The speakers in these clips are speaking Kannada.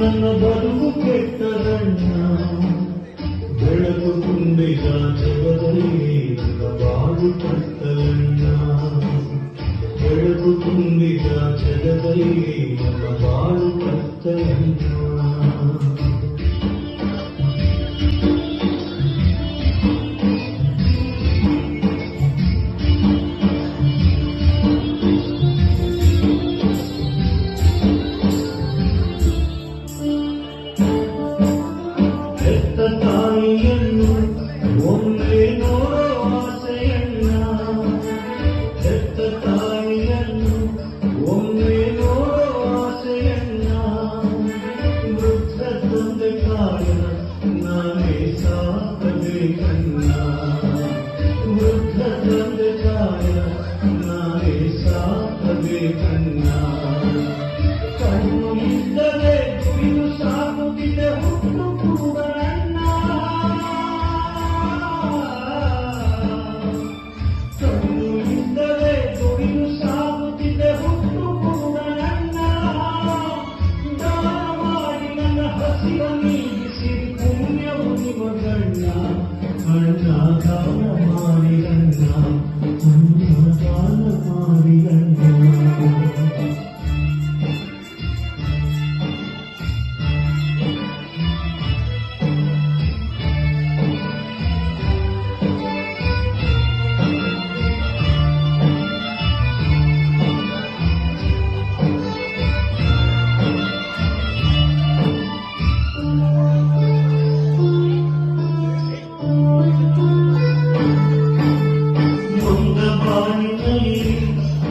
ನನ್ನ ಬದುಕು ಕೆಟ್ಟದಣ್ಣ, ಬೆಳಕು ತುಂಬಿದ ಜಗದಲ್ಲಿ ಬಾಳು ಕಟ್ಟಲಣ್ಣ, ಬೆಳಕು ತುಂಬಿದ ಜಗದಲ್ಲಿ ಬಾಳು ಕಟ್ಟಲಣ್ಣ. ತಾಯಿಯನ್ನು ಒಮ್ಮೆ ನೋಡೋ ಆಸೆಯಣ್ಣ, ಹೆತ್ತ ತಾಯಿಯನ್ನು ಒಮ್ಮೆ ನೋಡೋ ಆಸೆಯಣ್ಣ, ವೃದ್ಧ ತಂದೆ ಕಾಯ ನಾನೇ ಸಾಕಬೇಕಣ್ಣ, ವೃದ್ಧ ತಂದೆ ಕಾಯ ನಾನೇ ಸಾಕಬೇಕಣ್ಣ. ಕಣ್ಣು ಇದ್ದರೆ ದುಡಿದು ಸಾಕುತ್ತಿದೆ ಹುಟ್ಟು ಕೂಡ, ಅಣ್ಣ ದಾನ ಮಾಡಿರಣ್ಣ, ಅಣ್ಣ ದಾನ ಮಾಡಿರಣ್ಣ.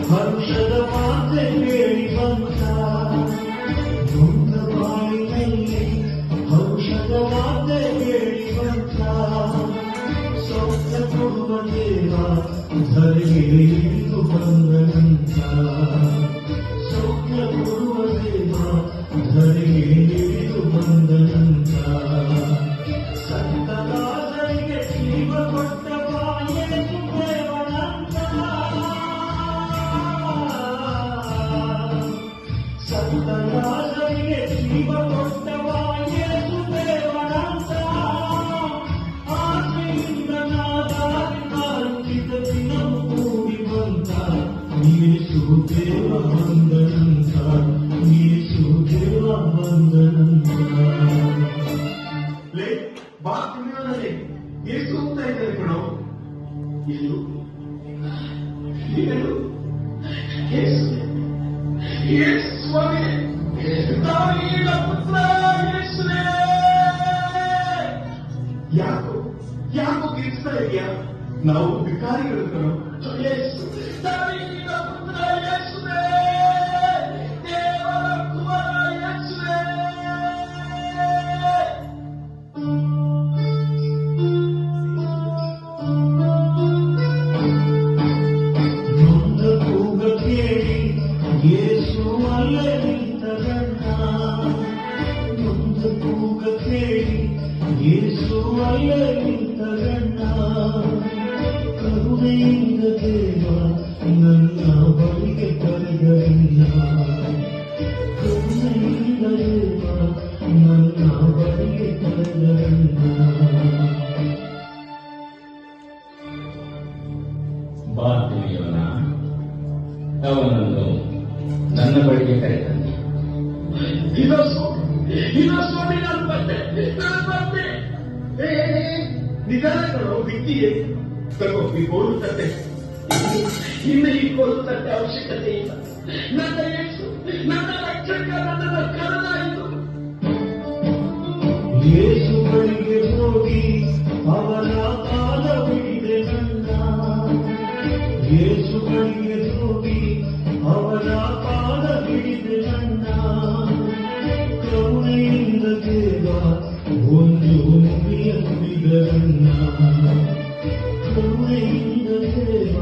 ಹರುಷದ ಮಾತೆ ಕೇಳಿ ಬಂತ, ನೊಂದ ಬಾಳಿನಲ್ಲಿ ಹರುಷದ ಮಾತೆ ಕೇಳಿ ಬಂತ, ಸೌಖ್ಯ ಕೊಡುವ ದೇವ ಧರೆಗೆ ಇಳಿದು ಬಂದನಂತ, ಸೌಖ್ಯ ಕೊಡುವ ದೇವ ಧರೆಗೆ ಇಳಿದು ಬಂದನಂತ. ಸಂತದಾಸರಿಗೆ ಜೀವ ಕೊಟ್ಟ ಬಾಯೇಸು ದೇವನಂತ, ಸಂತದಾಸರಿಗೆ ಜೀವ ಕೊಟ್ಟ ಬಾಯೇಸು ದೇವನಂತ. ಆಸೆಯಿಂದ ನಾದಾರಿ ಕಾರುತ್ತಿದ್ದ ದಿನವು ಕೂಡಿ ಬಂತ, ಯೇಸು ದೇವ ಬಂದನಂತ, ಯೇಸು ದೇವ ಬಂದನಂತ. ಬಾ ತಿಂಗಳಲ್ಲಿ ಎಷ್ಟು ಹೋಗ್ತಾ ಇದ್ದಾರೆ ಕಣೋ, ಇದು ಸ್ವಾಮಿ ದಾವೀದ ಪುತ್ರ ಯೇಸುವೇ, ಯಾಕೋ ಯಾಕೋ ಗಿರಿಸ್ತಾ ಇದೆಯಾ? ನಾವು ಭಿಕಾರಿಗಳು ಕಣೋ. ಯೇಸು ದಾವೀದ ಪುತ್ರ ಯೇಸುವೇ, ದೇವರ ಕುಮಾರ ಯೇಸುವೇ. ಯೇಸು ಅಲ್ಲೇ ನಿಂತಗಣ್ಣ, ನೊಂದ ಕೂಗ ಕೇಳಿ ಯೇಸು ಅಲ್ಲೇ ನಿಂತಗಣ್ಣ, ಕರುಣೆಯಿಂದ ದೇವ ನನ್ನ ಬಳಿಗೆ ಕರೆದರಣ್ಣ, ಕರುಣೆಯಿಂದ ದೇವ ನನ್ನ ಬಳಿಗೆ ಕರೆದರಣ್ಣ. ಬಾರ್ತಿಮೆಯವನ ಅವನನ್ನು ನನ್ನ ಬಳಿಗೆ ಕರೆತಂದೆ. ಇದೋ ಸ್ವಾಮಿ ನಾನು ಬಂದೆ. ನಿಧಾನಗಳು ಬಿಟ್ಟಿಯೇ ತಗೋ ಈ ಗೋಲು ತಟ್ಟೆ. ಇನ್ನು ಈ ಗೋಲು ತಟ್ಟೆ ಅವಶ್ಯಕತೆ ಇಲ್ಲ. ನನ್ನ ಯೇಸು ನನ್ನ ರಕ್ಷಕ ನನ್ನನ್ನು ಕರೆದಾಯಿತು. ಯೇಸು ಬಳಿಗೆ ಹೋಗಿ ಅವನ ಪಾದ ಬಿಡಿದೆ ನನ್ನ, ಯೇಸು ಬಳಿಗೆ ಹೋಗಿ ಅವನ ಪಾದ ಬಿಡಿದೆ ನನ್ನ, ಕರುಣೆಯಿಂದ ದೇವ ಒಂದು ನುಡಿಯ ನುಡಿದರಣ್ಣ, ಕರುಣೆಯಿಂದ ದೇವ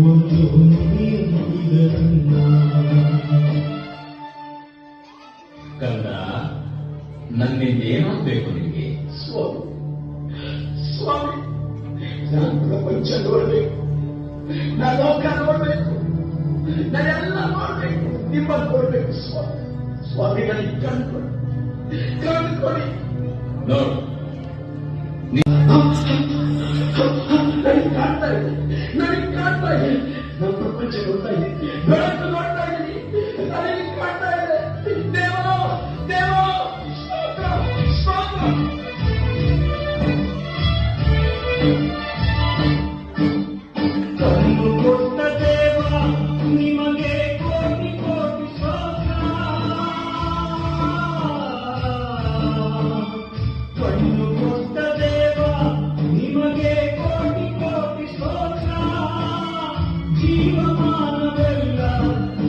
ಒಂದು ನುಡಿಯ ನುಡಿದರಣ್ಣ. ಕಂದ, ನನ್ನಿಂದೇನಾಗಬೇಕು ನಿಮಗೆ? ಸ್ವಾಮಿ ನಾನು ಪ್ರಪಂಚ ನೋಡ್ಬೇಕು, ನಾನು ಲೋಕ ನೋಡ್ಬೇಕು, ನಾನೆಲ್ಲ ನೋಡ್ಬೇಕು, ನಿಮ್ಮನ್ನು ನೋಡ್ಬೇಕು ಸ್ವಾಮಿ. ಸ್ವಾಮಿ ನನಗೆ ಕಣ್ಕೊಡು, ಕಾಣ್ಕೊಳ್ಳಿ. ನೋಡು, ನನಗೆ ಕಾಣ್ತಾ ಇದೆ, ನನಗೆ ಕಾಣ್ತಾ ಇದೆ, ನಮ್ಮ ಪ್ರಪಂಚ ನೋಡ್ತಾ ಇದೆ, ಬೆಳಕು ನೋಡ್ತಾ ಇದ್ದೀನಿ, ನನಗೆ ಕಾಣ್ತಾ ಇದೆ. ದೇವ ದೇವ ಸ್ತೋತ್ರ ಸ್ತೋತ್ರ. ಕಣ್ಣು ಕೊಟ್ಟ ದೇವ ನಿಮಗೆ ಕೋಟಿ ಕೋಟಿ ಸ್ತೋತ್ರ. ಕಣ್ಣು ಕೊಟ್ಟ ದೇವ ನಿಮಗೆ ಕೋಟಿ ಕೋಟಿ ಸ್ತೋತ್ರ. ಜೀವಮಾನವೆಲ್ಲ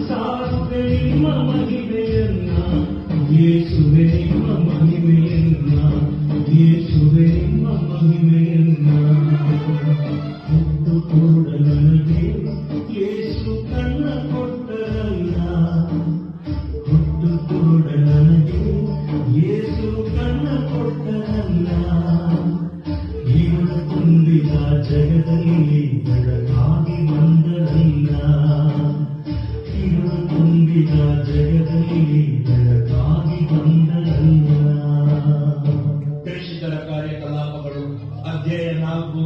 ಸಾರುವೆ ನಿಮ್ಮ ಮಹಿಮೆಯನ್ನ, ಯೇಸುವೆ ನಿಮ್ಮ ಮಹಿಮೆಯನ್ನ, ಯೇಸುವೆ ನಿಮ್ಮ ಮಹಿಮೆಯನ್ನ. ಹುಟ್ಟು ಕೂಡ ನನಗೆ ಯೇಸು ಕಣ್ಣ ಕೊಟ್ಟರಲ್ಲ, ಹುಟ್ಟು ಕೂಡ ನನಗೆ ಯೇಸು ಕಣ್ಣ ಕೊಟ್ಟರಲ್ಲ. ಇವಳು ತುಂಬಿದ ಜಗದಲ್ಲಿ ಬೆಳಕಾಗಿ ಬಂದರಲ್ಲ, ಇವಳು ತುಂಬಿದ ಜಗದಲ್ಲಿ ಬೆಳಕಾಗಿ ಬಂದರಲ್ಲ. ಪ್ರೇಷಿತರ ಕಾರ್ಯಕಲಾಪಗಳು ಅಧ್ಯಾಯ 4